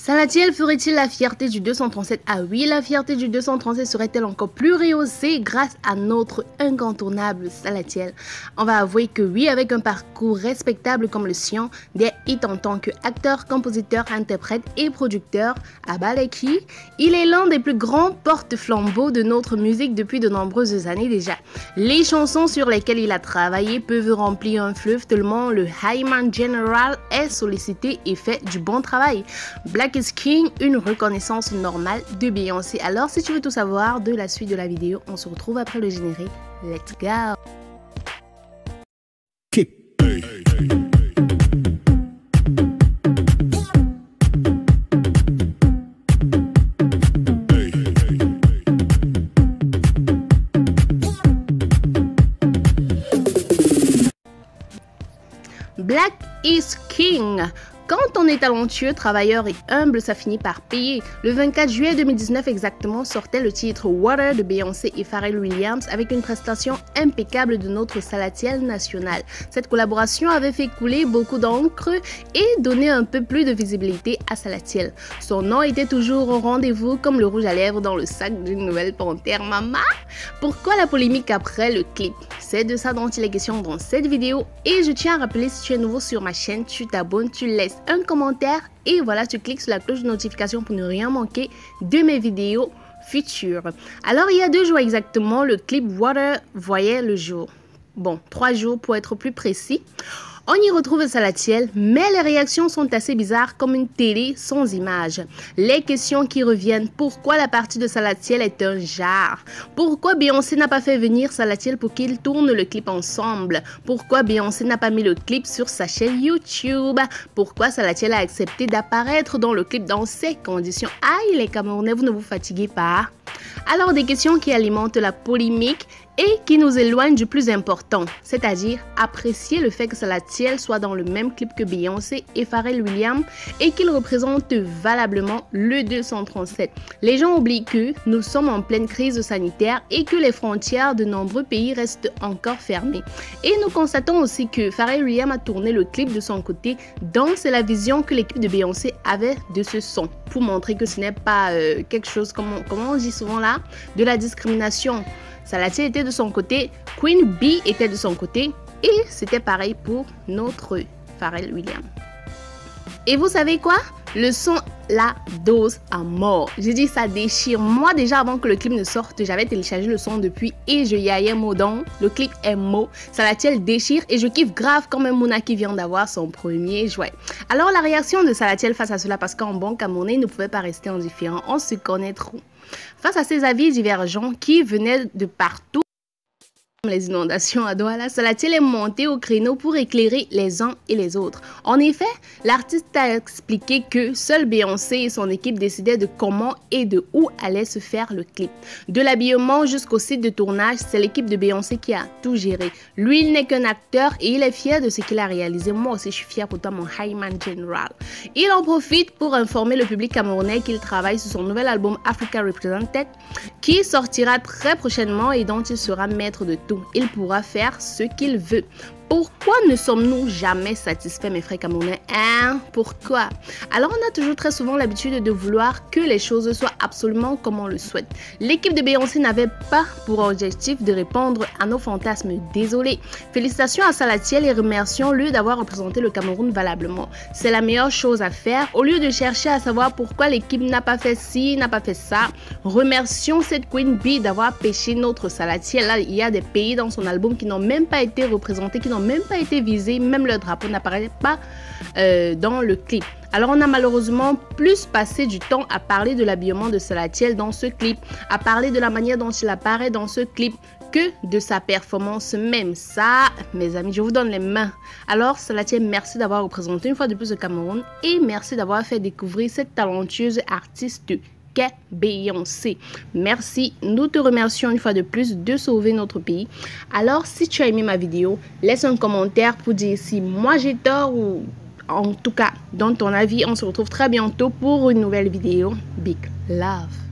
Salatiel ferait-il la fierté du 237? Ah oui, la fierté du 237 serait-elle encore plus rehaussée grâce à notre incontournable Salatiel? On va avouer que oui, avec un parcours respectable comme le sien, des hits en tant qu'acteur, compositeur, interprète et producteur à Baleki, il est l'un des plus grands porte-flambeaux de notre musique depuis de nombreuses années déjà. Les chansons sur lesquelles il a travaillé peuvent remplir un fleuve tellement le Hyman General est sollicité et fait du bon travail. Black is King, une reconnaissance normale de Beyoncé. Alors si tu veux tout savoir de la suite de la vidéo, on se retrouve après le générique. Let's go! Black is King. Quand on est talentueux, travailleur et humble, ça finit par payer. Le 24 juillet 2019 exactement sortait le titre Water de Beyoncé et Pharrell Williams avec une prestation impeccable de notre Salatiel national. Cette collaboration avait fait couler beaucoup d'encre et donné un peu plus de visibilité à Salatiel. Son nom était toujours au rendez-vous comme le rouge à lèvres dans le sac d'une nouvelle panthère mama. Pourquoi la polémique après le clip? C'est de ça dont il est question dans cette vidéo et je tiens à rappeler, si tu es nouveau sur ma chaîne, tu t'abonnes, tu laisses un commentaire et voilà, tu cliques sur la cloche de notification pour ne rien manquer de mes vidéos futures. Alors il y a 2 jours exactement, le clip Water voyait le jour. Bon, 3 jours pour être plus précis. On y retrouve Salatiel, mais les réactions sont assez bizarres comme une télé sans image. Les questions qui reviennent, pourquoi la partie de Salatiel est un jar? Pourquoi Beyoncé n'a pas fait venir Salatiel pour qu'ils tournent le clip ensemble? Pourquoi Beyoncé n'a pas mis le clip sur sa chaîne YouTube? Pourquoi Salatiel a accepté d'apparaître dans le clip dans ces conditions? Aïe les Camerounais, vous ne vous fatiguez pas? Alors des questions qui alimentent la polémique et qui nous éloignent du plus important, c'est-à-dire apprécier le fait que Salatiel soit dans le même clip que Beyoncé et Pharrell Williams et qu'il représente valablement le 237. Les gens oublient que nous sommes en pleine crise sanitaire et que les frontières de nombreux pays restent encore fermées. Et nous constatons aussi que Pharrell Williams a tourné le clip de son côté, donc c'est la vision que l'équipe de Beyoncé avait de ce son, pour montrer que ce n'est pas quelque chose, comme on dit souvent là, de la discrimination. Salatiel était de son côté, Queen Bee était de son côté et c'était pareil pour notre Pharrell Williams. Et vous savez quoi? Le son la dose à mort. J'ai dit ça déchire. Moi déjà avant que le clip ne sorte, j'avais téléchargé le son depuis et je y aillais modon. Le clip est mot. Salatiel déchire et je kiffe grave comme un Mouna qui vient d'avoir son premier jouet. Alors la réaction de Salatiel face à cela, parce qu'en bon Camerounais, il ne pouvait pas rester indifférent. On se connaît trop. Face à ces avis divergents qui venaient de partout, les inondations à Douala, Salatiel est monté au créneau pour éclairer les uns et les autres. En effet, l'artiste a expliqué que seule Beyoncé et son équipe décidaient de comment et de où allait se faire le clip. De l'habillement jusqu'au site de tournage, c'est l'équipe de Beyoncé qui a tout géré. Lui, il n'est qu'un acteur et il est fier de ce qu'il a réalisé. Moi aussi, je suis fier pour toi, mon Hyman General. Il en profite pour informer le public camerounais qu'il travaille sur son nouvel album Africa Represented, qui sortira très prochainement et dont il sera maître de tout. Il pourra faire ce qu'il veut. Pourquoi ne sommes-nous jamais satisfaits, mes frères camerounais? Hein? Pourquoi? Alors, on a toujours très souvent l'habitude de vouloir que les choses soient absolument comme on le souhaite. L'équipe de Beyoncé n'avait pas pour objectif de répondre à nos fantasmes. Désolé. Félicitations à Salatiel et remercions-le d'avoir représenté le Cameroun valablement. C'est la meilleure chose à faire. Au lieu de chercher à savoir pourquoi l'équipe n'a pas fait ci, n'a pas fait ça, remercions cette Queen Bee d'avoir pêché notre Salatiel. Là, il y a des pays dans son album qui n'ont même pas été représentés, qui n'ont même pas été visés, même leur drapeau n'apparaît pas dans le clip. Alors on a malheureusement plus passé du temps à parler de l'habillement de Salatiel dans ce clip, à parler de la manière dont il apparaît dans ce clip, que de sa performance même. Ça, mes amis, je vous donne les mains. Alors Salatiel, merci d'avoir représenté une fois de plus le Cameroun et merci d'avoir fait découvrir cette talentueuse artiste qu'est Beyoncé. Merci, nous te remercions une fois de plus de sauver notre pays. Alors si tu as aimé ma vidéo, laisse un commentaire pour dire si moi j'ai tort ou en tout cas donne ton avis. On se retrouve très bientôt pour une nouvelle vidéo. Big love.